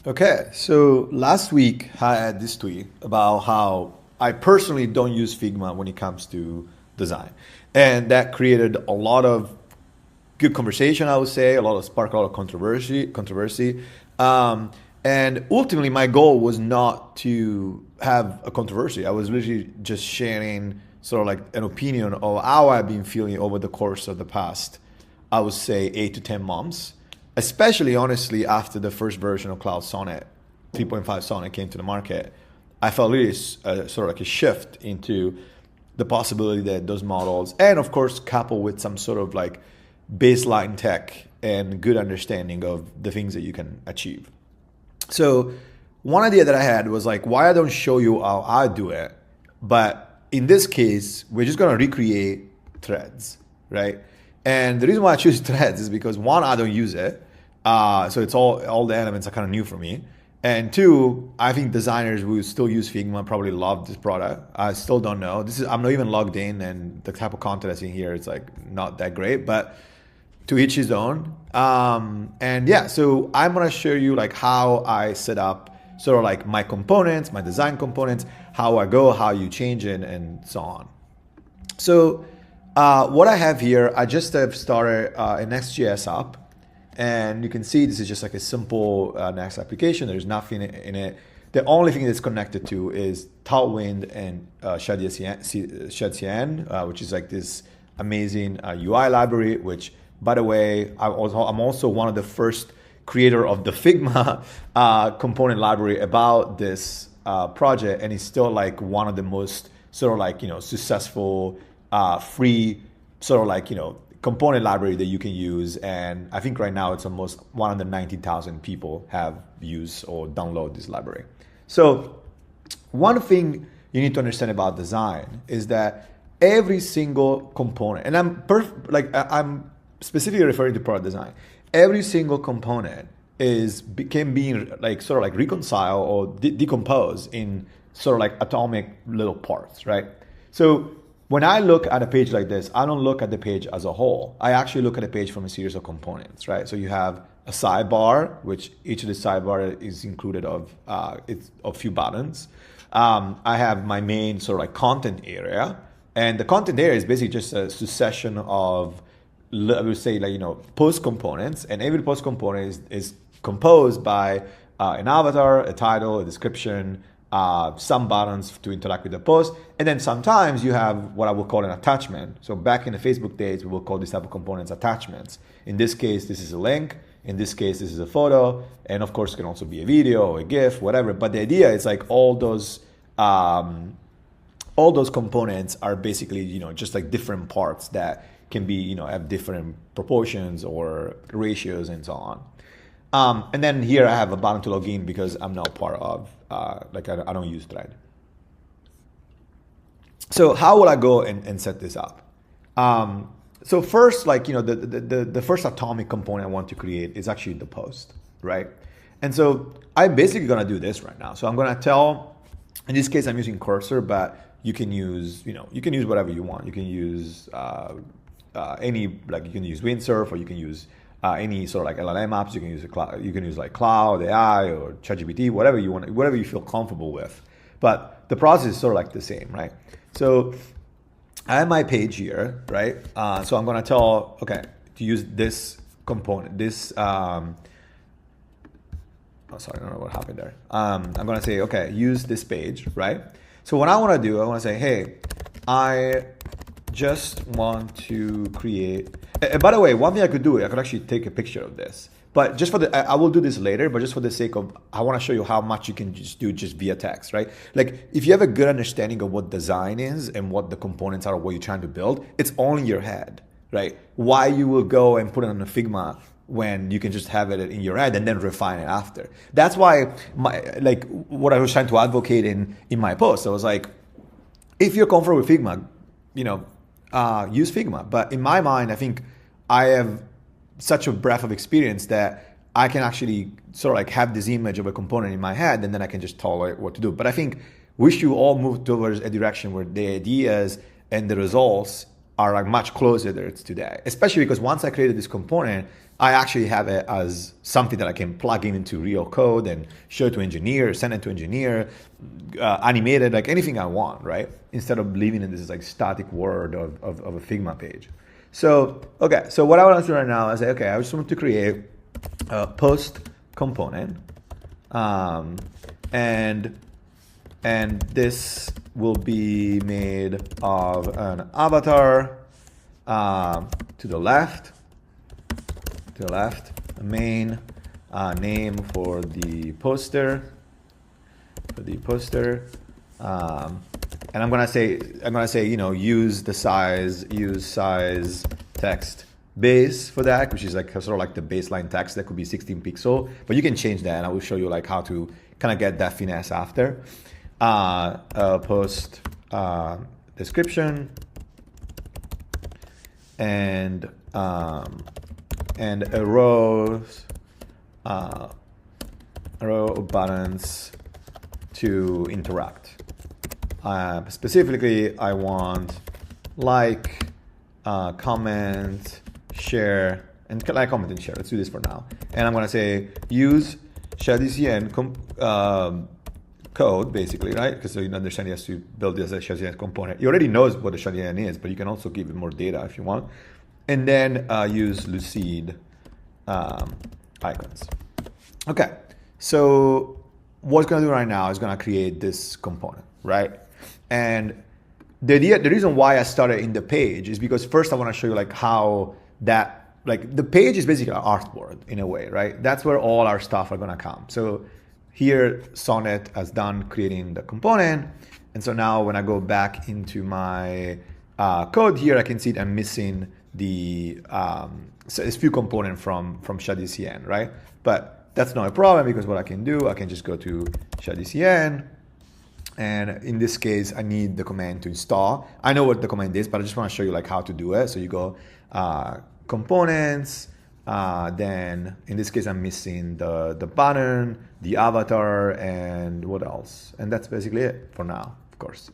Okay, so last week I had this tweet about how I personally don't use Figma when it comes to design. And that created a lot of good conversation, I would say, sparked a lot of controversy. And ultimately my goal was not to have a controversy. I was literally just sharing sort of like an opinion of how I've been feeling over the course of the past, I would say 8 to 10 months, especially honestly after the first version of Cloud Sonnet, 3.5 Sonnet came to the market. I felt really sort of like a shift into the possibility that those models, and of course coupled with some sort of like baseline tech and good understanding of the things that you can achieve. So one idea that I had was like, why I don't show you how I do it, but in this case, we're just gonna recreate threads, right? And the reason why I choose threads is because one, I don't use it. So it's all the elements are kind of new for me. And two, I think designers who still use Figma probably love this product. I still don't know. I'm not even logged in, and the type of content I see here is like not that great, but to each his own. And yeah, so I'm gonna show you like how I set up sort of like my components, my design components, how I go, how you change it, and so on. So what I have here, I just have started an Next.js app. And you can see this is just like a simple Next application. There's nothing in it. The only thing that's connected to is Tailwind and ShadCN, which is like this amazing UI library, which, by the way, I'm also one of the first creator of the Figma component library about this project. And it's still like one of the most sort of like, successful, free sort of like, component library that you can use. And I think right now it's almost 190,000 people have used or download this library. So one thing you need to understand about design is that every single component, and I'm specifically referring to product design, every single component can be like sort of like reconciled or decomposed in sort of like atomic little parts, right? So when I look at a page like this, I don't look at the page as a whole. I actually look at the page from a series of components, right? So you have a sidebar, which each of the sidebar is included of it's a few buttons. I have my main sort of like content area, and the content area is basically just a succession of, I would say, like post components, and every post component is composed by an avatar, a title, a description, some buttons to interact with the post. And then sometimes you have what I would call an attachment. So back in the Facebook days, we will call this type of components attachments. In this case, this is a link. In this case, this is a photo. And of course, it can also be a video or a GIF, whatever. But the idea is like all those components are basically, just like different parts that can be, have different proportions or ratios and so on. And then here I have a button to log in because I'm now part of, I don't use Thread. So how will I go and set this up? So first, the first atomic component I want to create is actually the post, right? And so I'm basically gonna do this right now. So I'm gonna tell, in this case I'm using Cursor, but you can use, you can use whatever you want. You can use you can use Windsurf, or you can use any sort of like LLM apps. You can use you can use like Cloud AI or ChatGPT, whatever you want, whatever you feel comfortable with. But the process is sort of like the same, right? So I have my page here, right? So I'm gonna tell, okay, to use this component, this. Oh, sorry, I don't know what happened there. I'm gonna say, okay, use this page, right? So what I want to do, I want to say, hey, I just want to create. And by the way, one thing I could do, I could actually take a picture of this. But just I will do this later, but just for the sake of, I want to show you how much you can just do just via text, right? Like if you have a good understanding of what design is and what the components are, what you're trying to build, it's all in your head, right? Why you will go and put it on a Figma when you can just have it in your head and then refine it after. That's why what I was trying to advocate in my post, I was like, if you're comfortable with Figma, use Figma. But in my mind, I think I have such a breadth of experience that I can actually sort of like have this image of a component in my head, and then I can just tolerate what to do. But I think we should all move towards a direction where the ideas and the results are like much closer there today, especially because once I created this component, I actually have it as something that I can plug in into real code and show to engineer, send it to engineer, animate it, like anything I want, right? Instead of leaving in this like static word of a Figma page. So, okay, so what I want to do right now is say, okay, I just want to create a post component, and this will be made of an avatar to the left, a main name for the poster, and I'm gonna say, you know, use size text base for that, which is like sort of like the baseline text that could be 16 pixel, but you can change that, and I will show you like how to kind of get that finesse after. Post description and a row buttons to interact. Specifically, I want like, comment, share, and like, comment and share. Let's do this for now. And I'm gonna say use ShadCN code, basically, right? Because so you understand he has to build this as a ShadCN component. He already knows what the ShadCN is, but you can also give it more data if you want. And then use Lucid icons. Okay, so what it's gonna do right now is gonna create this component, right? And the reason why I started in the page is because first I want to show you like how that, like the page is basically an artboard in a way, right? That's where all our stuff are gonna come. So here Sonnet has done creating the component. And so now when I go back into my code here, I can see that I'm missing the, so it's few component from ShadCN, right? But that's not a problem because what I can do, I can just go to ShadCN. And in this case, I need the command to install. I know what the command is, but I just want to show you like how to do it. So you go components, then in this case, I'm missing the button, the avatar, and what else? And that's basically it for now, of course.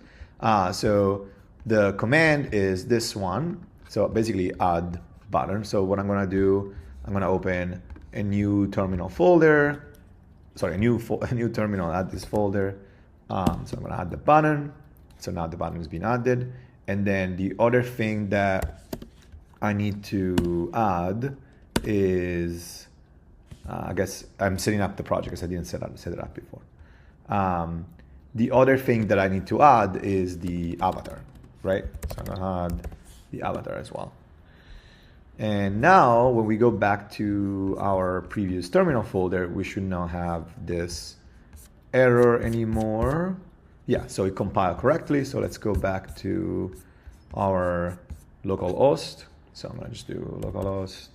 So the command is this one. So basically add button. So what I'm gonna do, I'm gonna open a new terminal folder. Sorry, a new terminal, add this folder. So I'm gonna add the button. So now the button has been added. And then the other thing that I need to add is, I guess I'm setting up the project because I didn't set it up before. The other thing that I need to add is the avatar, right? So I'm gonna add the avatar as well. And now when we go back to our previous terminal folder, we should not have this error anymore. Yeah, so it compiled correctly. So let's go back to our localhost. So I'm gonna just do localhost.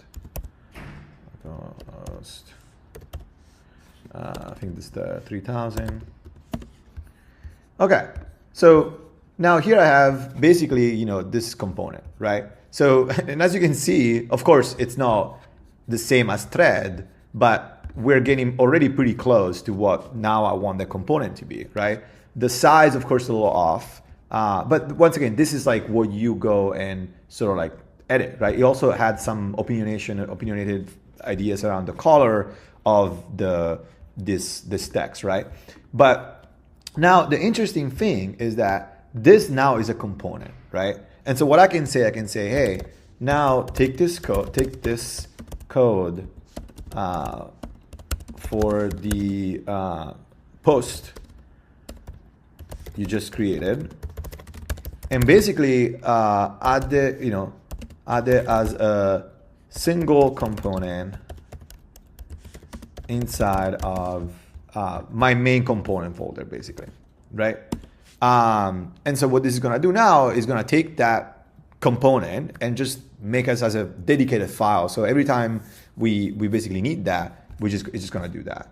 I think this is the 3000. Okay, so now here I have basically, you know, this component, right? So, and as you can see, of course, it's not the same as thread, but we're getting already pretty close to what now I want the component to be, right? The size, of course, is a little off. But once again, this is like what you go and sort of like edit, right? You also had some opinionated ideas around the color of this text, right? But now the interesting thing is that this now is a component, right? And so what I can say, hey, now take this code for the post you just created, and basically add it as a single component inside of my main component folder, basically, right? And so what this is going to do now is going to take that component and just make us as a dedicated file. So every time we basically need that, it's just going to do that.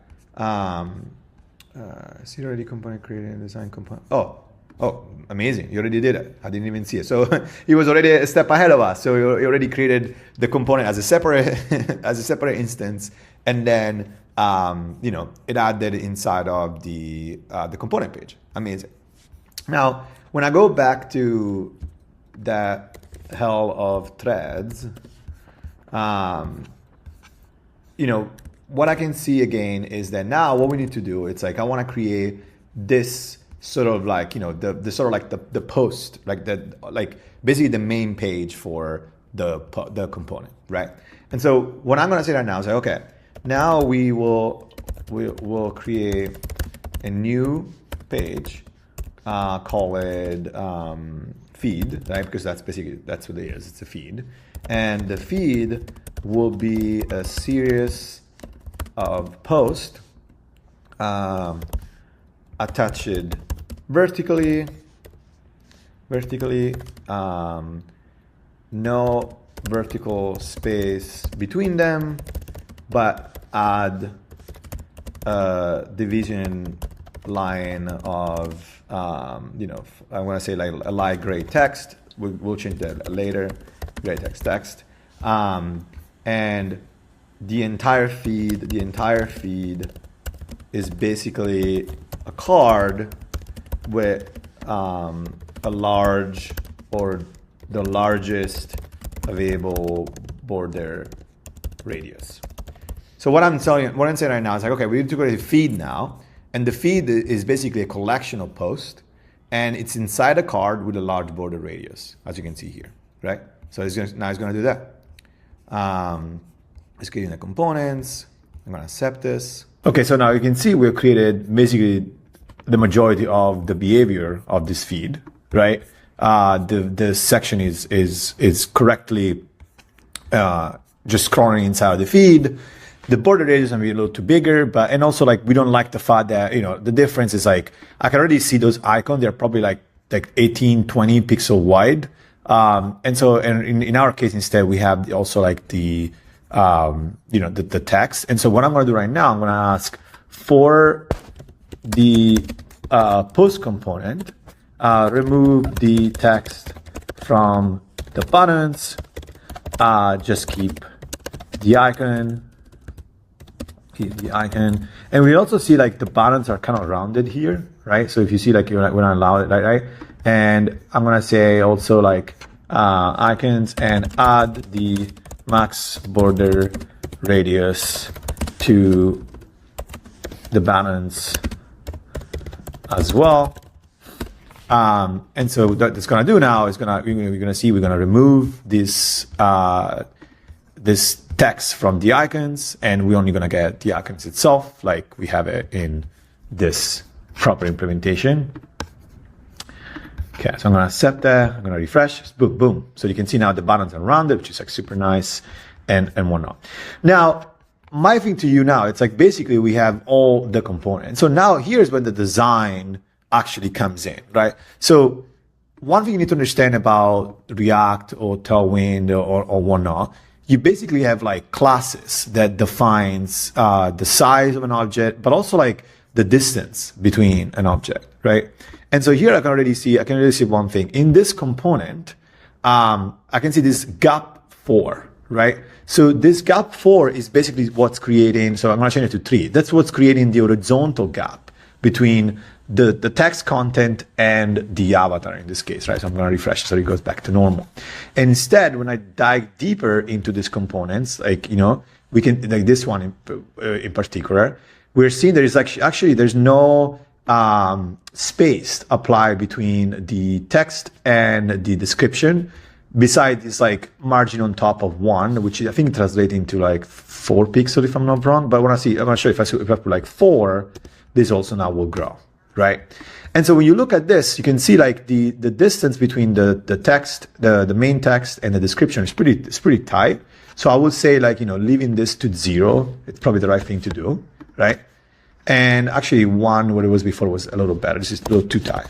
See already component created and design component. Oh, amazing. You already did it. I didn't even see it. So he was already a step ahead of us. So he already created the component as a separate instance. And then, it added inside of the component page. Amazing. Now, when I go back to that hell of threads, you know, what I can see again is that now what we need to do, it's like I want to create this sort of like, you know, the sort of like the post, like basically the main page for the component, right? And so what I'm going to say right now is like, okay, now we'll create a new page, call it feed, right? Because that's what it is. It's a feed, and the feed will be a series of posts attached vertically, no vertical space between them, but add a division line of, you know, I want to say like a light gray text. We'll change that later, gray text. And the entire feed is basically a card with a large or the largest available border radius. So what I'm saying right now is like, okay, we need to create a feed now, and the feed is basically a collection of posts, and it's inside a card with a large border radius, as you can see here, right? So now it's going to do that. Let's create the components. I'm going to accept this. Okay, so now you can see we've created basically the majority of the behavior of this feed, right? The section is correctly just scrolling inside of the feed. The border radius might be a little too bigger, and also like we don't like the fact that, you know, the difference is like I can already see those icons. They're probably like 18, 20 pixel wide. And so in our case, instead, we have also like the, you know, the text. And so what I'm going to do right now, I'm going to ask for the post component, remove the text from the buttons, just keep the icon, and we also see like the buttons are kind of rounded here, right? So if you see like when I allow it, right? And I'm gonna say also like icons and add the max border radius to the buttons as well. And so what it's gonna do now is we're gonna remove this this text from the icons, and we're only gonna get the icons itself, like we have it in this proper implementation. Okay, so I'm gonna accept that. I'm gonna refresh. Boom, boom. So you can see now the buttons are rounded, which is like super nice, and whatnot. Now, my thing to you now, it's like basically we have all the components. So now here's when the design actually comes in, right? So one thing you need to understand about React or Tailwind or whatnot, you basically have like classes that defines the size of an object, but also like the distance between an object, right? And so here I can already see one thing. In this component, I can see this gap 4, right? So this gap 4 is basically what's creating, so I'm gonna change it to 3. That's what's creating the horizontal gap between the text content and the avatar in this case, right? So I'm gonna refresh so it goes back to normal. And instead, when I dive deeper into these components, like, you know, we can, like this one in particular, we're seeing there is actually there's no space applied between the text and the description, besides this like margin on top of 1, which I think translates into like 4 pixels if I'm not wrong. But I'm gonna show you if I put like 4, this also now will grow, right? And so when you look at this, you can see like the distance between the text, the main text and the description is pretty tight. So I would say like, you know, leaving this to 0, it's probably the right thing to do, right? And actually 1, what it was before, was a little better. This is a little too tight,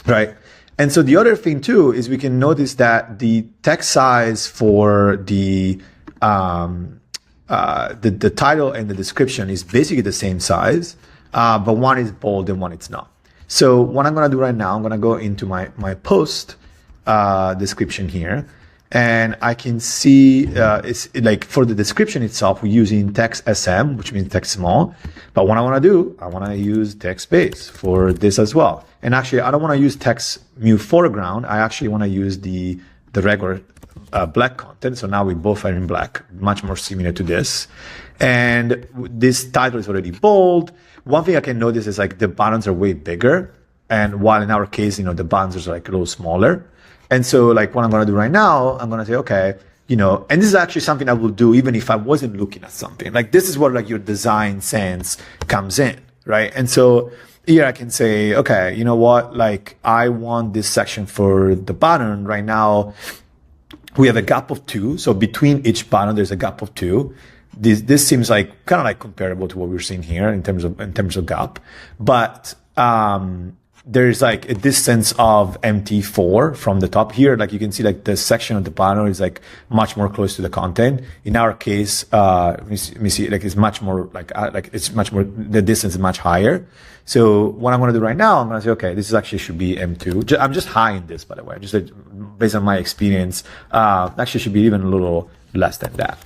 right? And so the other thing too is we can notice that the text size for the title and the description is basically the same size, but one is bold and one is not. So what I'm gonna do right now, I'm gonna go into my post description here, and I can see it's like for the description itself, we're using text SM, which means text small. But what I want to do, I want to use text base for this as well. And actually, I don't want to use text move foreground. I actually want to use the the regular black content. So now we both are in black, much more similar to this. And this title is already bold. One thing I can notice is like the buttons are way bigger. And while in our case, the buttons are like a little smaller. And so like what I'm going to do right now, I'm going to say, okay, and this is actually something I will do even if I wasn't looking at something. Like this is where like your design sense comes in, right? And so here I can say, okay, you know what? Like I want this section for the button right now. We have a gap of 2. So between each button, there's a gap of 2. This seems like kind of like comparable to what we're seeing here in terms of gap, but there's like a distance of MT4 from the top here. Like you can see like the section of the banner is like much more close to the content. In our case, let me see, like it's much more like it's much more, the distance is much higher. So what I'm going to do right now, I'm going to say, okay, this is actually should be M2. I'm just high in this, by the way, just like, based on my experience, actually should be even a little less than that.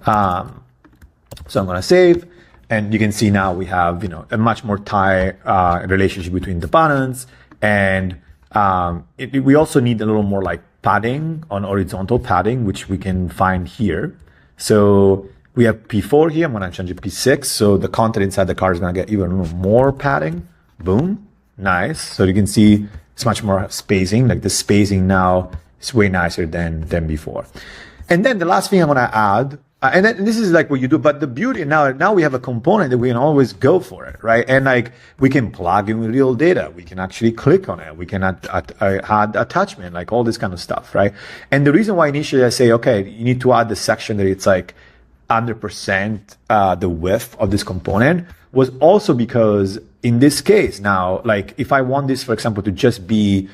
So I'm going to save. And you can see now we have, a much more tight relationship between the buttons. And we also need a little more like padding on horizontal padding, which we can find here. So we have P4 here. I'm going to change it P6. So the content inside the card is going to get even a little more padding. Boom. Nice. So you can see it's much more spacing. Like the spacing now is way nicer than before. And then the last thing I'm going to add, and then this is like what you do, but the beauty now we have a component that we can always go for it, right? And like we can plug in with real data. We can actually click on it. We can add attachment, like all this kind of stuff, right? And the reason why initially I say, okay, you need to add the section that it's like 100% the width of this component was also because in this case now, like if I want this, for example, to just be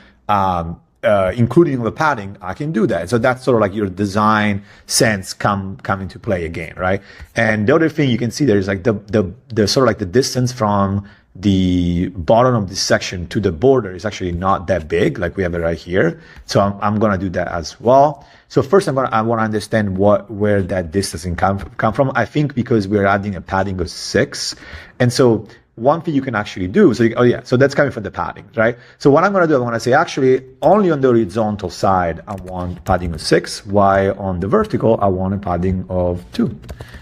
including the padding, I can do that. So that's sort of like your design sense come into play again, right? And the other thing you can see there is like the sort of like the distance from the bottom of this section to the border is actually not that big, like we have it right here. So I'm gonna do that as well. So first I want to understand where that distance come from. I think because we're adding a padding of 6, and so one thing you can actually do, so that's coming from the padding, right? So what I'm going to do, I'm going to say actually only on the horizontal side, I want padding of 6, while on the vertical, I want a padding of 2.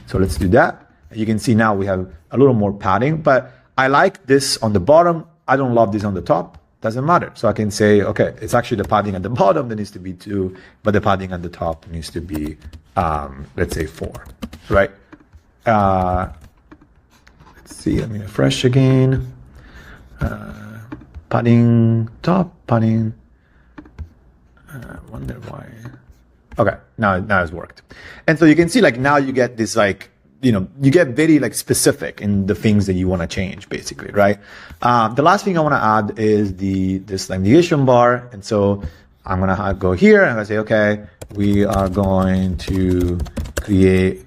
So let's do that. You can see now we have a little more padding, but I like this on the bottom. I don't love this on the top. Doesn't matter. So I can say, okay, it's actually the padding at the bottom that needs to be 2, but the padding at the top needs to be, let's say 4, right? See, let me refresh again. Padding top, padding. Wonder why. Okay, now it's worked. And so you can see like now you get this like, you get very like specific in the things that you want to change basically, right? The last thing I want to add is this navigation bar. And so I'm going to go here and I'm going to say, okay, we are going to create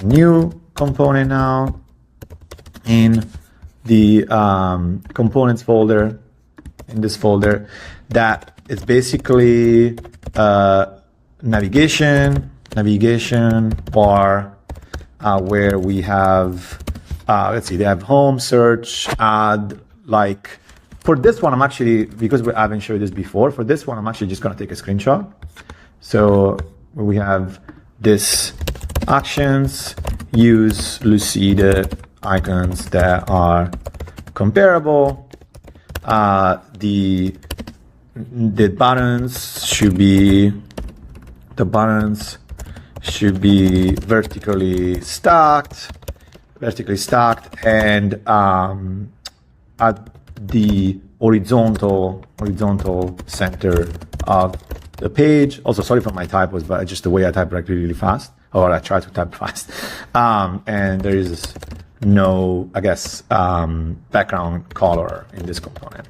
a new component now in the components folder, in this folder, that is basically navigation bar, where we have, let's see, they have home, search, add, like, for this one, I'm actually, because I haven't showed this before, for this one, I'm actually just gonna take a screenshot. So we have this actions, use Lucid icons that are comparable. The buttons should be vertically stacked, and at the horizontal center of the page. Also, sorry for my typos, but just the way I type like really fast, or I try to type fast. And there is no, I guess, background color in this component.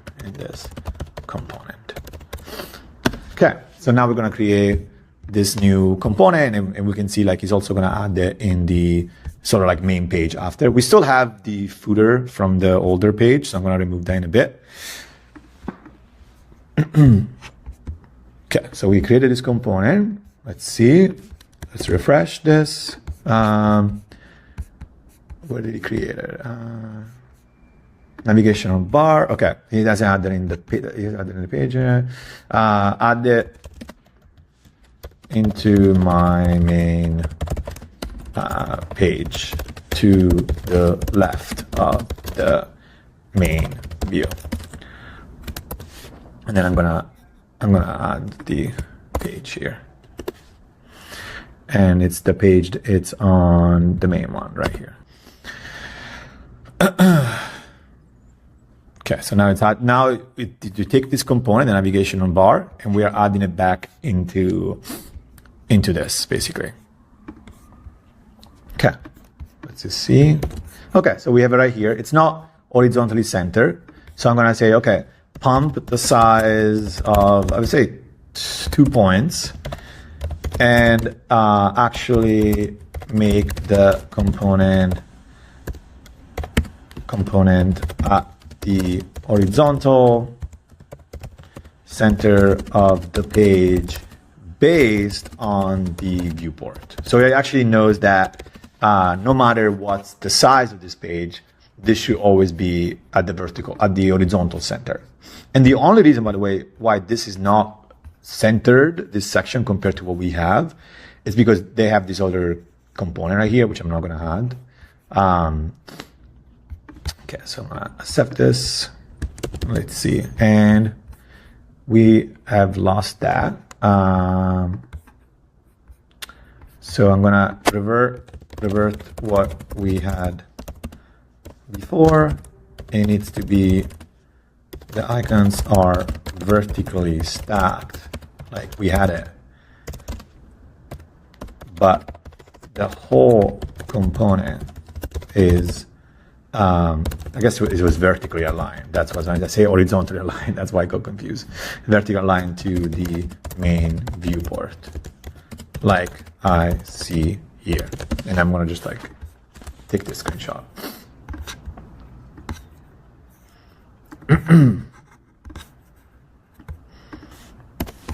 Okay, so now we're going to create this new component, and we can see like he's also going to add it in the sort of like main page after. We still have the footer from the older page, so I'm going to remove that in a bit. Okay, so we created this component. Let's see. Let's refresh this. Where did he create it? Navigational bar. Okay, he doesn't add that in the page. Add it. into my main page to the left of the main view. And then I'm gonna add the page here. And it's the page, it's on the main one right here. Okay, so now you take this component, the navigation on bar, and we are adding it back into this, basically. Okay, let's just see. Okay, so we have it right here. It's not horizontally centered. So I'm gonna say, okay, pump the size of, I would say 2 points, and actually make the component at the horizontal center of the page based on the viewport. So it actually knows that no matter what's the size of this page, this should always be at the horizontal center. And the only reason, by the way, why this is not centered, this section, compared to what we have, is because they have this other component right here, which I'm not going to add. Okay, so I'm going to accept this. Let's see. And we have lost that. So I'm going to revert what we had before. It needs to be, the icons are vertically stacked like we had it, but the whole component is I guess it was vertically aligned. That's what I say, horizontally aligned. That's why I got confused. Vertically aligned to the main viewport, like I see here. And I'm gonna just like take this screenshot.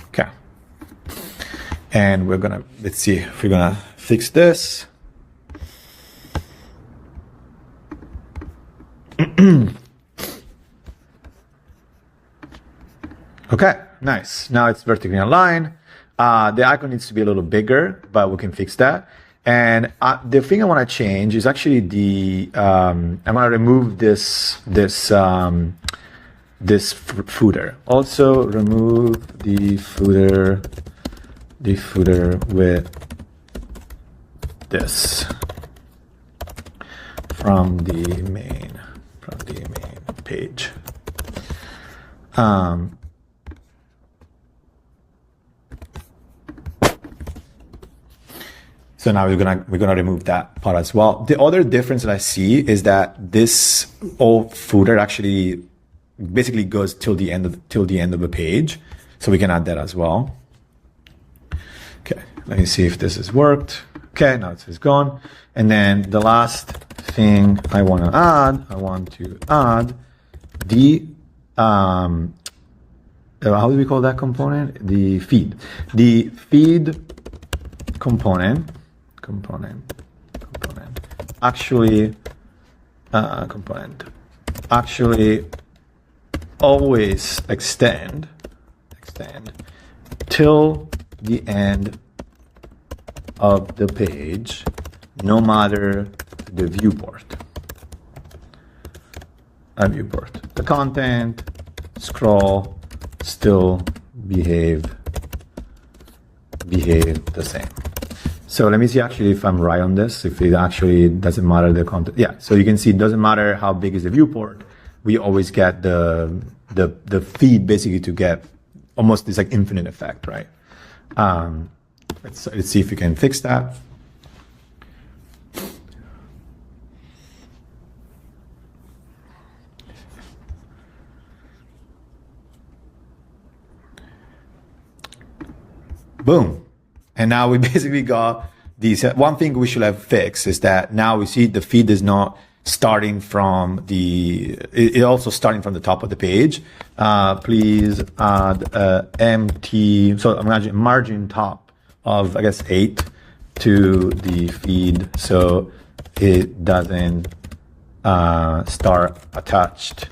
Okay. And we're gonna, let's see if we're gonna fix this. Okay, nice. Now it's vertically aligned. The icon needs to be a little bigger, but we can fix that. And the thing I want to change is actually the I'm going to remove this footer. Also remove the footer with this from the main page. So now we're gonna remove that part as well. The other difference that I see is that this old footer actually basically goes till the end of the page, so we can add that as well. Okay, let me see if this has worked. Okay, now it's gone. And then the last thing I want to add the how do we call that component? The feed. The feed component actually always extend till the end of the page, no matter the viewport. The content, scroll, still behave the same. So let me see actually if I'm right on this, if it actually doesn't matter the content. Yeah, so you can see it doesn't matter how big is the viewport. We always get the feed basically to get almost this like infinite effect, right? Let's see if we can fix that. Boom. And now we basically got these. One thing we should have fixed is that now we see the feed is not starting from it also starting from the top of the page. Please add empty, so imagine margin top of, I guess, 8 to the feed, so it doesn't start attached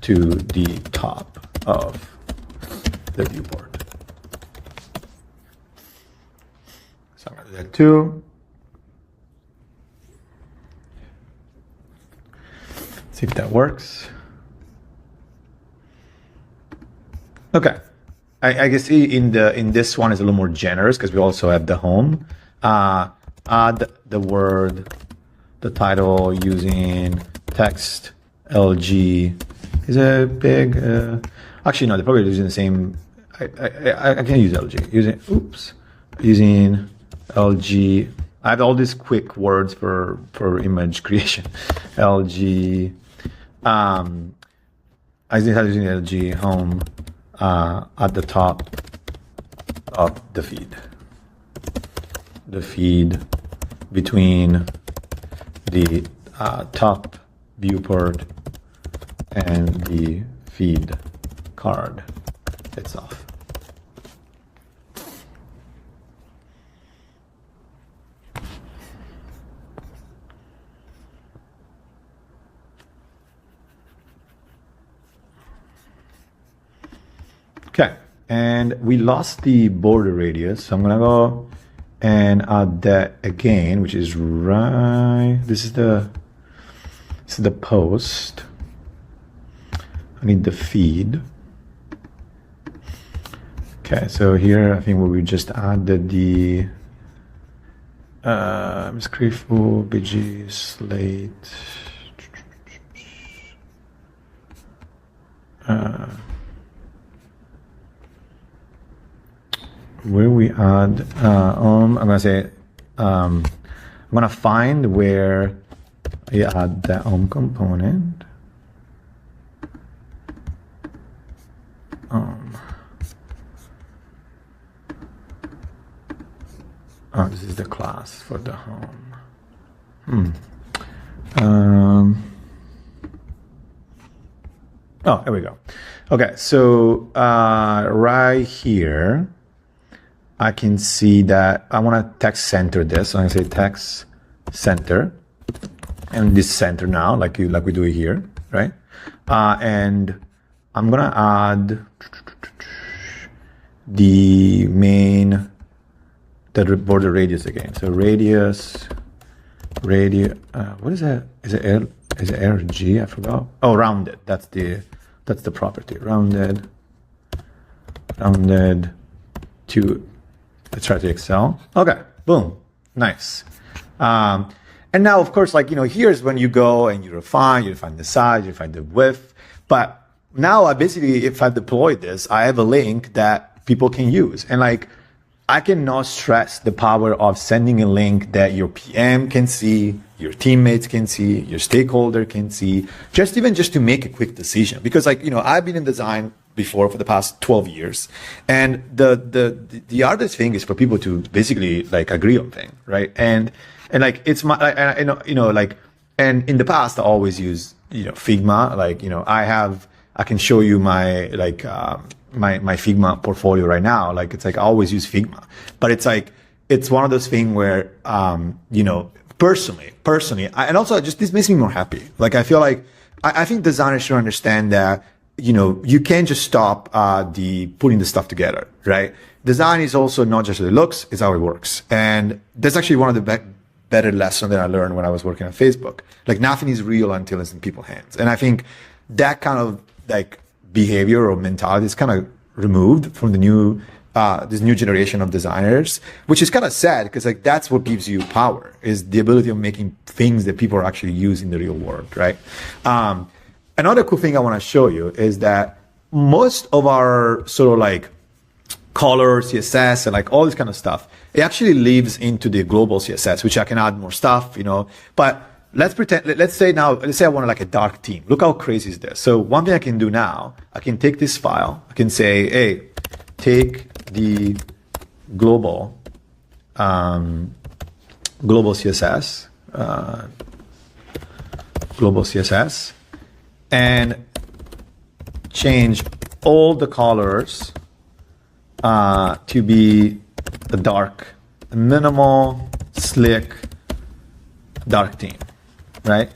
to the top of the viewport. that too. See if that works. Okay. I guess in this one is a little more generous because we also have the home. Add the word, the title using text LG. Is it big? Actually, no, they're probably using the same. I can use LG. Using LG. I have all these quick words for image creation. LG. I think I'm using LG home at the top of the feed. The feed between the top viewport and the feed card itself. Okay, and we lost the border radius, so I'm gonna go and add that again, which is right. This is the post. I need the feed. Okay, so here I think we just added the Scrifu, BG, Slate. Where we add, I'm gonna say, I'm gonna find where I add the component. Oh, this is the class for the home. Oh, here we go. Okay, so right here, I can see that I want to text center this. So I'm gonna say text center, and this center now, like we do it here, right? And I'm gonna add the border radius again. So radius. What is that? Is it RG? I forgot. Oh, rounded. That's the property. Rounded to. Let's try to Excel. Okay, boom, nice. And now, of course, here's when you go and you refine the size, you refine the width. But now, if I deploy this, I have a link that people can use. And I cannot stress the power of sending a link that your PM can see, your teammates can see, your stakeholder can see, just to make a quick decision. Because I've been in design before for the past 12 years. And the hardest thing is for people to basically agree on things, right? And it's and in the past I always use, Figma. I can show you my my Figma portfolio right now. I always use Figma, but it's one of those things where, personally, and also this makes me more happy. I feel I think designers should understand that, you can't just stop putting the stuff together, right? Design is also not just what it looks, it's how it works. And that's actually one of the better lessons that I learned when I was working on Facebook. Nothing is real until it's in people's hands. And I think that kind of behavior or mentality is kind of removed from the new this new generation of designers, which is kind of sad because that's what gives you power, is the ability of making things that people are actually using in the real world, right? Another cool thing I want to show you is that most of our sort of color CSS and all this kind of stuff, it actually lives into the global CSS, which I can add more stuff, but let's say I want a dark theme. Look how crazy is this. So one thing I can do now, I can take this file, I can say, hey, take the global CSS, and change all the colors to be the dark, minimal, slick, dark theme, right?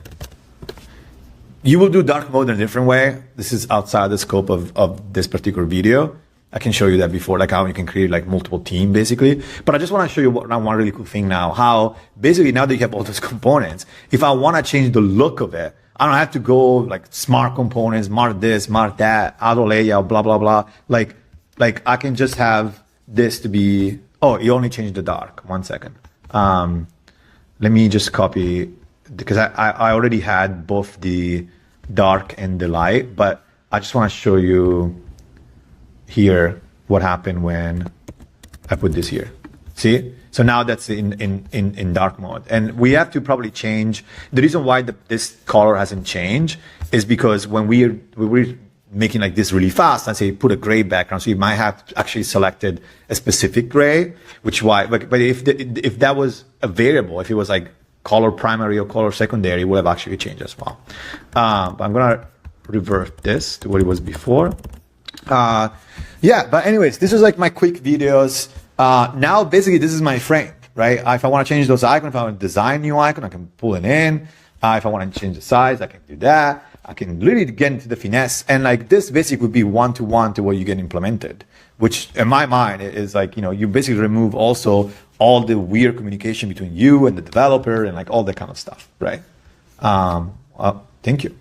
You will do dark mode in a different way. This is outside the scope of this particular video. I can show you that before, like how you can create like multiple team basically. But I just want to show you one really cool thing now, how basically now that you have all those components, if I want to change the look of it, I don't have to go like smart components, smart this, smart that, auto layout, blah, blah, blah. Like I can just have this to be, oh, you only changed the dark. 1 second. Let me just copy, because I already had both the dark and the light, but I just want to show you here what happened when I put this here. See? So now that's in dark mode. And we have to probably change. The reason why this color hasn't changed is because when we're making like this really fast, I say put a gray background. So you might have actually selected a specific gray, which why, but if that was a variable, if it was like color primary or color secondary, it would have actually changed as well. But I'm going to revert this to what it was before. Yeah, but anyways, this is like my quick videos. Now, basically, this is my frame, right? If I want to change those icons, if I want to design a new icon, I can pull it in. If I want to change the size, I can do that. I can literally get into the finesse. And like this basically would be one-to-one to what you get implemented, which in my mind is like, you know, you basically remove also all the weird communication between you and the developer and like all that kind of stuff, right? Thank you.